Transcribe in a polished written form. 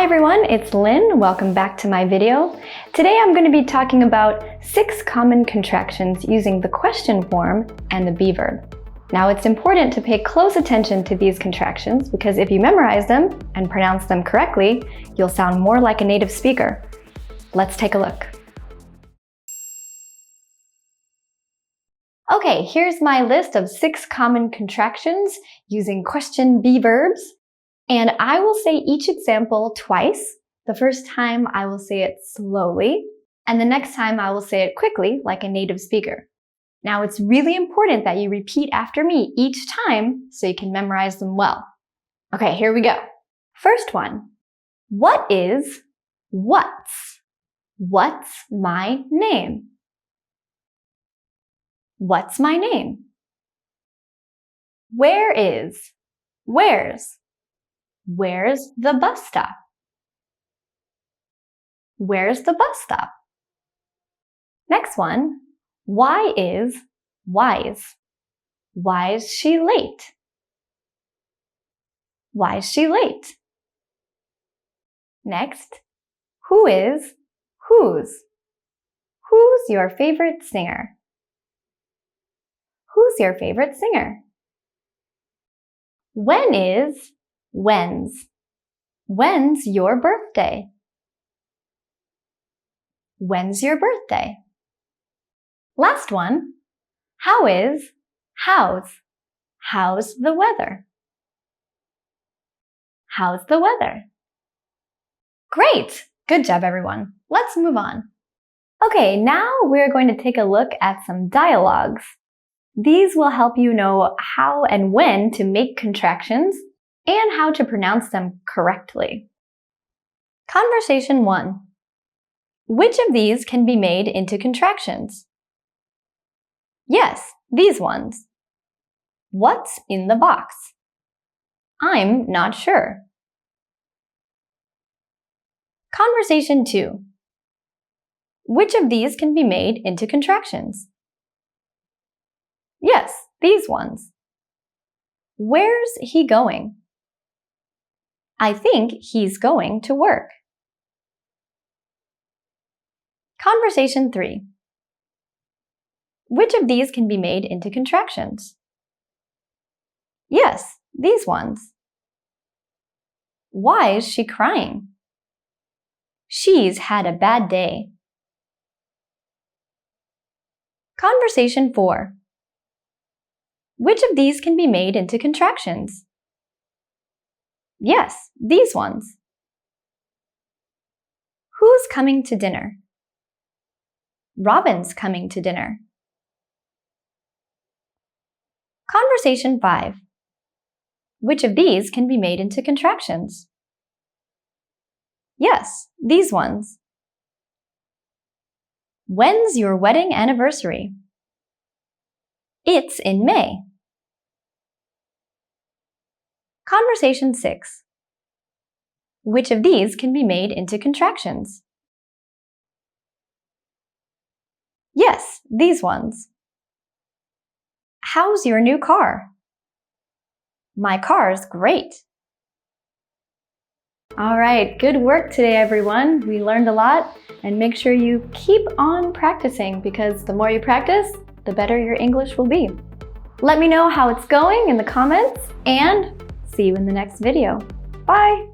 Hi everyone, it's Lynn. Welcome back to my video. Today I'm going to be talking about 6 common contractions using the question form and the be verb. Now it's important to pay close attention to these contractions because if you memorize them and pronounce them correctly, you'll sound more like a native speaker. Let's take a look. Okay, here's my list of 6 common contractions using question be verbs. And I will say each example twice. The first time I will say it slowly, and the next time I will say it quickly like a native speaker. Now it's really important that you repeat after me each time so you can memorize them well. Okay, here we go. First one. What is what's? What's my name? What's my name? Where is? Where's? Where's the bus stop? Where's the bus stop? Next one. Why is why's? Why's she late? Why's she late? Next. Who is whose? Who's your favorite singer? Who's your favorite singer? When is when's? When's your birthday? When's your birthday? Last one. How is how's? How's the weather? How's the weather? Great! Good job, everyone. Let's move on. Okay, now we're going to take a look at some dialogues. These will help you know how and when to make contractions and how to pronounce them correctly. Conversation 1. Which of these can be made into contractions? Yes, these ones. What's in the box? I'm not sure. Conversation 2. Which of these can be made into contractions? Yes, these ones. Where's he going? I think he's going to work. Conversation 3. Which of these can be made into contractions? Yes, these ones. Why is she crying? She's had a bad day. Conversation 4. Which of these can be made into contractions? Yes, these ones. Who's coming to dinner? Robin's coming to dinner. Conversation 5. Which of these can be made into contractions? Yes, these ones. When's your wedding anniversary? It's in May. Conversation 6. Which of these can be made into contractions? Yes, these ones. How's your new car? My car's great. All right, good work today, everyone. We learned a lot, and make sure you keep on practicing because the more you practice, the better your English will be. Let me know how it's going in the comments, and see you in the next video. Bye!